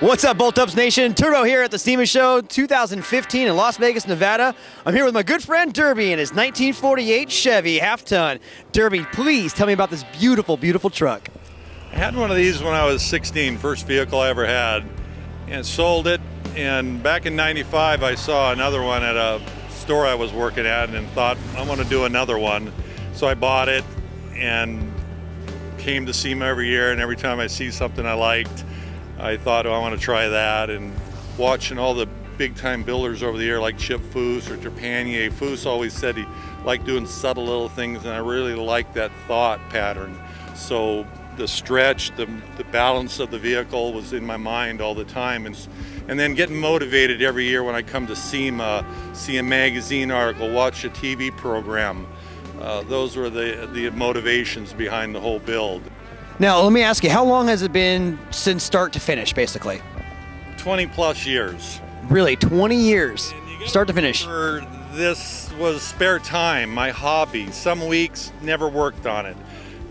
What's up, BoltUps Nation? Turbo here at the SEMA Show 2015 in Las Vegas, Nevada. I'm here with my good friend Dermie and his 1948 Chevy half-ton. Dermie, please tell me about this beautiful, beautiful truck. I had one of these when I was 16, first vehicle I ever had, and sold it. And back in '95, I saw another one at a store I was working at and thought, I want to do another one. So I bought it and came to SEMA every year, and every time I see something I liked, I thought, oh, I want to try that. And watching all the big time builders over the year like Chip Foose or Trepanier, Foose always said he liked doing subtle little things, and I really liked that thought pattern. So the stretch, the balance of the vehicle was in my mind all the time. And then getting motivated every year when I come to SEMA, see a magazine article, watch a TV program. Those were the motivations behind the whole build. Now, let me ask you, how long has it been since start to finish, basically? 20 plus years. Really, 20 years, start to finish. This was spare time, my hobby. Some weeks, never worked on it.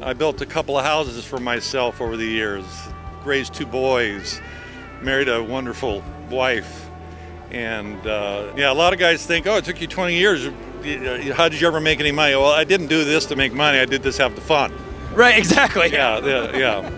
I built a couple of houses for myself over the years, raised 2 boys, married a wonderful wife. And yeah, a lot of guys think, oh, it took you 20 years. How did you ever make any money? Well, I didn't do this to make money. I did this to have the fun. Right, exactly. Yeah.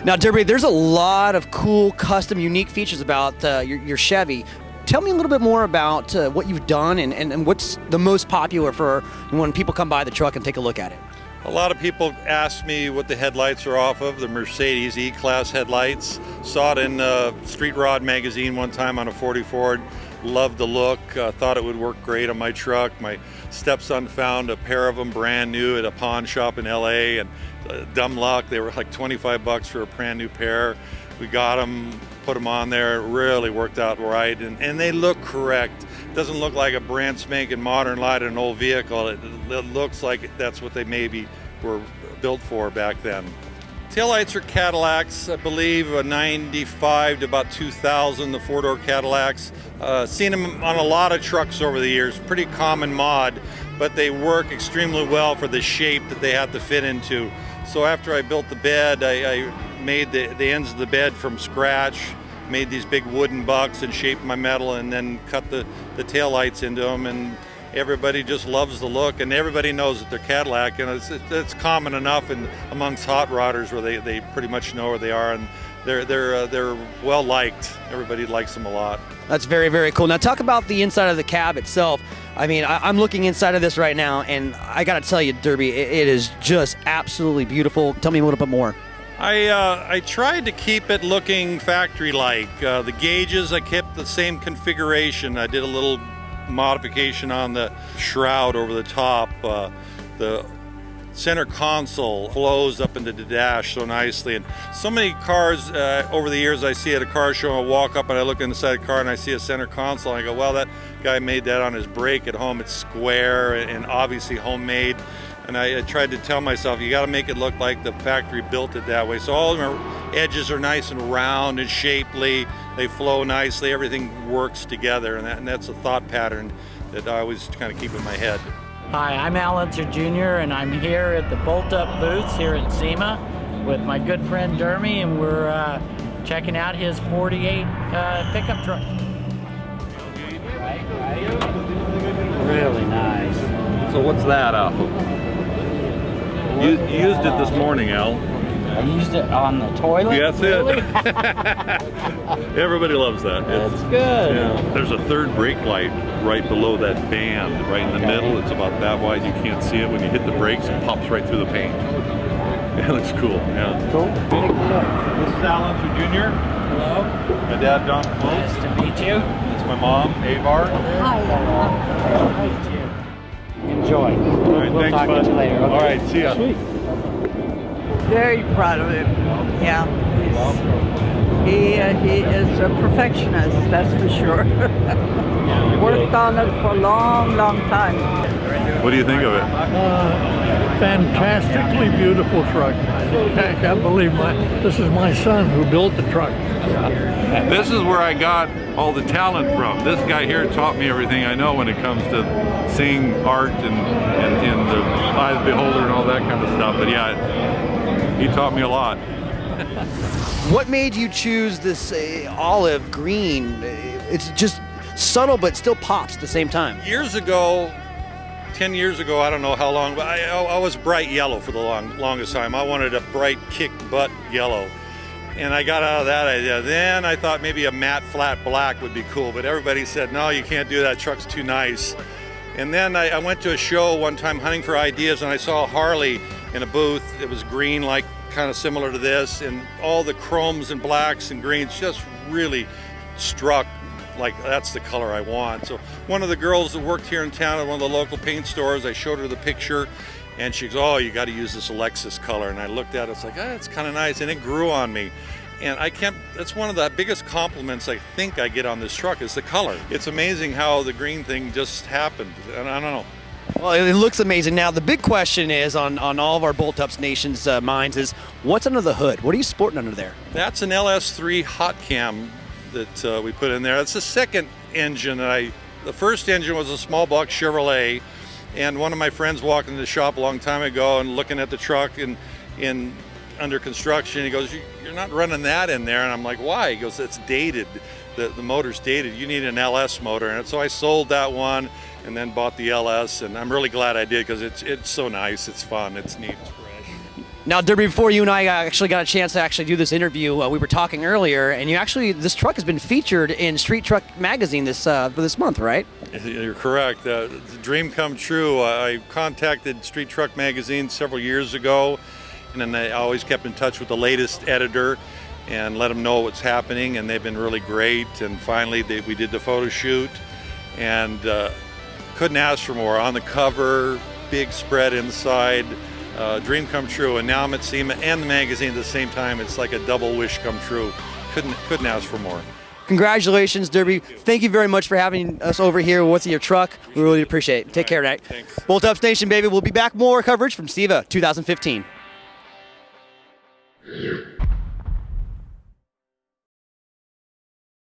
Now, Dermie, there's a lot of cool, custom, unique features about your Chevy. Tell me a little bit more about what you've done and what's the most popular for when people come by the truck and take a look at it. A lot of people ask me what the headlights are off of, the Mercedes E-Class headlights. Saw it in Street Rod magazine one time on a 40 Ford. Loved the look, thought it would work great on my truck. My stepson found a pair of them brand new at a pawn shop in LA, and dumb luck, they were like 25 bucks for a brand new pair. We got them, put them on there, it really worked out right, and they look correct. It doesn't look like a brand spanking modern light in an old vehicle. It looks like that's what they maybe were built for back then. Taillights are Cadillacs, I believe, 95 to about 2000, the 4-door Cadillacs. Seen them on a lot of trucks over the years, pretty common mod, but they work extremely well for the shape that they have to fit into. So after I built the bed, I made the ends of the bed from scratch, made these big wooden bucks and shaped my metal, and then cut the taillights into them. And everybody just loves the look, and everybody knows that they're Cadillac, and it's common enough amongst hot rodders where they pretty much know where they are, and they're well liked. Everybody likes them a lot. That's very, very cool. Now talk about the inside of the cab itself. I mean, I'm looking inside of this right now, and I got to tell you, Dermie, it is just absolutely beautiful. Tell me a little bit more. I tried to keep it looking factory-like. The gauges, I kept the same configuration. I did a little modification on the shroud over the top. The center console flows up into the dash so nicely, and so many cars over the years I see at a car show, I walk up and I look inside the car and I see a center console and I go, well, that guy made that on his brake at home. It's square and obviously homemade. And I tried to tell myself, you got to make it look like the factory built it that way. So all the edges are nice and round and shapely. They flow nicely. Everything works together, and that's a thought pattern that I always kind of keep in my head. Hi, I'm Unser Jr. and I'm here at the BoltUp booths here at SEMA with my good friend Dermie, and we're checking out his 48 pickup truck. Really nice. So what's that off of? You used it this morning, Al. I used it on the toilet. That's really? it. Everybody loves that. That's good. Yeah. There's a third brake light right below that band, right in the middle. It's about that wide. You can't see it. When you hit the brakes, it pops right through the paint. It looks cool. Yeah. Cool. This is Unser Jr. Hello. My dad, Don Close. Nice to meet you. It's my mom, Avar. Hi. Nice to meet you. Enjoy. All right, we'll thanks, talk bud. to you later. Okay. All right, see ya. Sweet. Very proud of him. Yeah, he is a perfectionist, that's for sure. Worked on it for a long, long time. What do you think of it? Fantastically beautiful truck. I can't believe this is my son who built the truck. This is where I got all the talent from. This guy here taught me everything I know when it comes to seeing art and the eye of the beholder and all that kind of stuff. But yeah, he taught me a lot. What made you choose this olive green? It's just subtle, but still pops at the same time. Years ago, 10 years ago, I don't know how long, but I was bright yellow for the longest time. I wanted a bright kick butt yellow. And I got out of that idea. Then I thought maybe a matte flat black would be cool, but everybody said, no, you can't do that, truck's too nice. And then I went to a show one time hunting for ideas, and I saw a Harley in a booth. It was green, like kind of similar to this, and all the chromes and blacks and greens just really struck like that's the color I want. So one of the girls that worked here in town at one of the local paint stores, I showed her the picture, and she goes, oh, you got to use this Alexis color. And I looked at it, it's like, it's kind of nice, and it grew on me. And that's one of the biggest compliments I think I get on this truck is the color. It's amazing how the green thing just happened, and I don't know. Well, it looks amazing. Now, the big question is on all of our BoltUps Nation's minds is, what's under the hood? What are you sporting under there? That's an LS3 hot cam that we put in there. That's the second engine. The first engine was a small block Chevrolet, and one of my friends walked into the shop a long time ago and looking at the truck in under construction, he goes, you're not running that in there. And I'm like, why? He goes, it's dated. The motor's dated. You need an LS motor in it. So I sold that one and then bought the LS, and I'm really glad I did because it's so nice, it's fun, it's neat, it's fresh. Now, Dermie, before you and I actually got a chance to actually do this interview, we were talking earlier, and this truck has been featured in Street Truck Magazine for this month, right? You're correct. The dream come true. I contacted Street Truck Magazine several years ago, and then I always kept in touch with the latest editor and let them know what's happening, and they've been really great. And finally, we did the photo shoot, and couldn't ask for more. On the cover, big spread inside, dream come true. And now I'm at SEMA and the magazine at the same time. It's like a double wish come true. Couldn't ask for more. Congratulations, Dermie. Thank you very much for having us over here with your truck. We really appreciate it. Take care, Nick. Thanks. BoltUps Nation, baby. We'll be back more coverage from SEMA 2015.